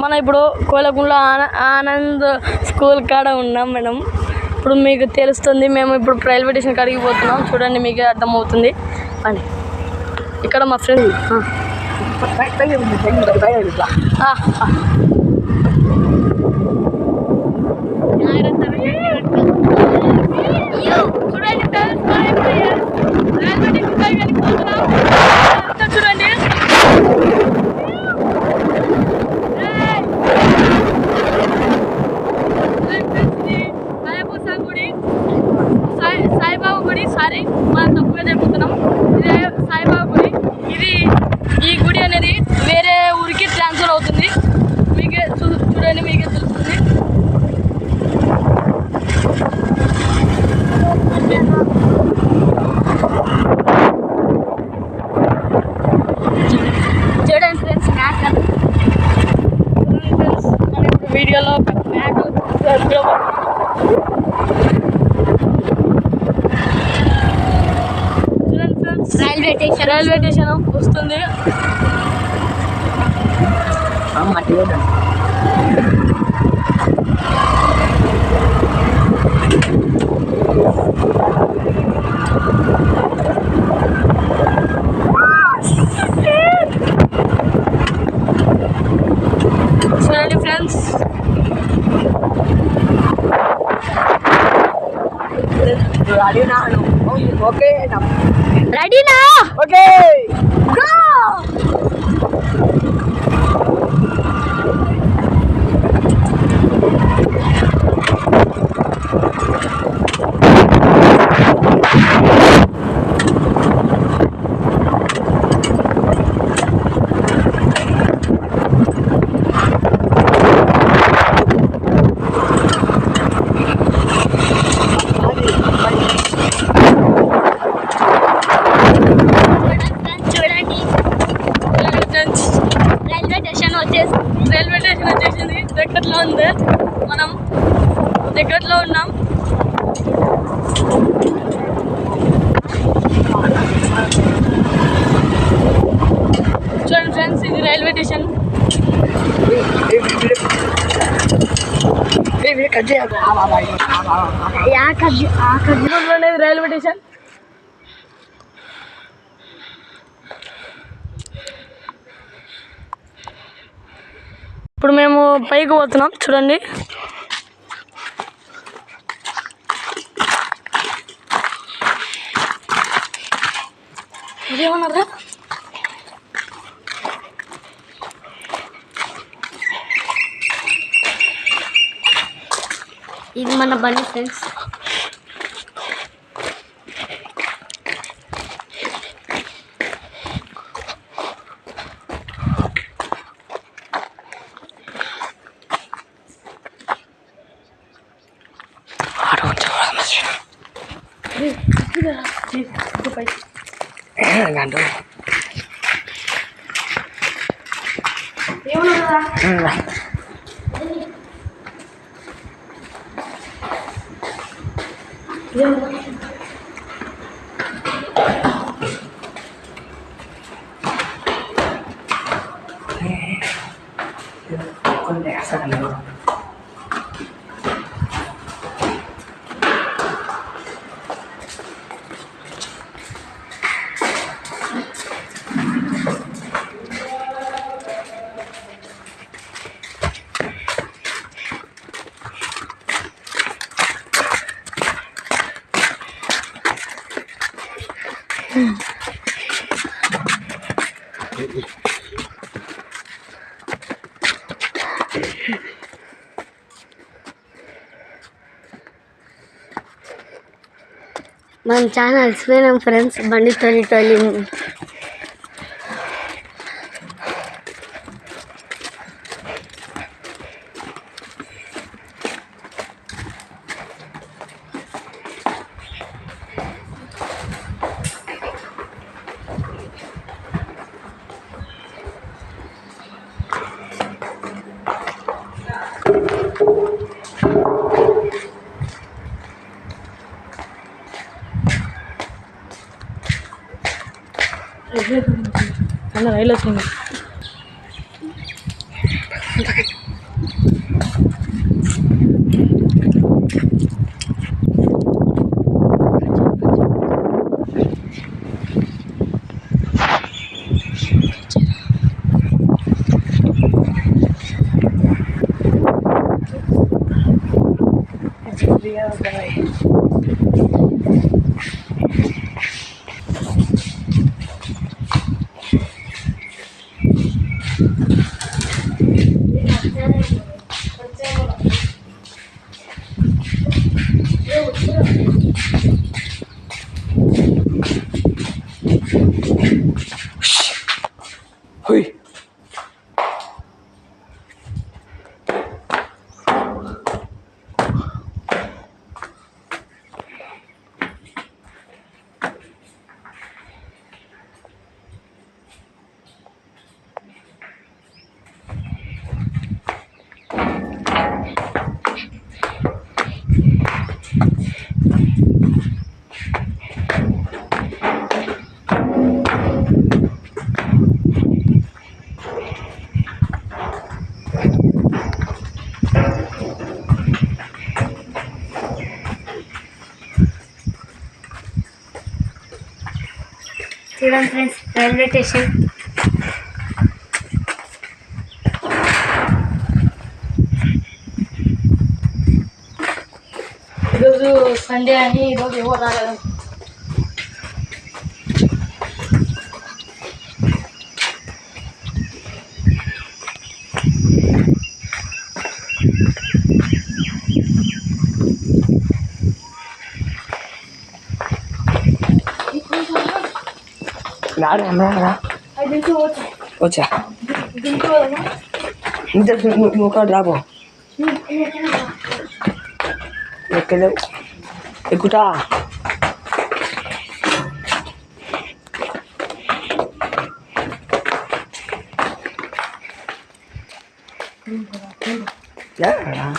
మనం ఇప్పుడు కోలగుంలో ఆనంద్ స్కూల్ కాడ ఉన్నాం మేడం. ఇప్పుడు మీకు తెలుస్తుంది, మేము ఇప్పుడు రైల్వే స్టేషన్ కాడికి పోతున్నాం. చూడండి, మీకే అర్థమవుతుంది. అని ఇక్కడ మా ఫ్రెండ్ చూడండి. సాయిబాబా గుడి, సారీ మనం తప్పుగా చెప్పుతున్నాం. ఇదే సాయిబాబా గుడి. ఈ గుడి అనేది వేరే ఊరికి ట్రాన్స్ఫర్ అవుతుంది. మీకే చూడండి, మీకే తెలుస్తుంది. చూడండి ఫ్రెండ్స్, మేకలు. ఫ్రెండ్స్, మన వీడియోలో మేకలు రైల్వే స్టేషన్ వస్తుంది. చూడండి ఫ్రెండ్స్, రెడీనా? Okay, go. రైల్వే స్టేషన్ వచ్చేసింది, దగ్గరలో ఉంది. మనం దగ్గరలో ఉన్నాం. చూడండి ఫ్రెండ్స్, ఇది రైల్వే స్టేషన్. Railway station. ఇప్పుడు మేము పైకి పోతున్నాం. చూడండి, ఇదేమన్నారా? ఇది మన బండి ఫ్రెండ్స్. మనం చాలా అలసిపోయినాం ఫ్రెండ్స్, బండి తోలి రైలు వచ్చింది. హుయ్ చూడండి ఫ్రెండ్స్, రైల్వే స్టేషన్. ఈరోజు సండే అని ఈరోజు ఎవరు రాలేదు. రాడు అమ్మరా వచ్చా నువ్వు ఒకటి రాబో ఎక్కలేవు ఎక్కుతా Yeah.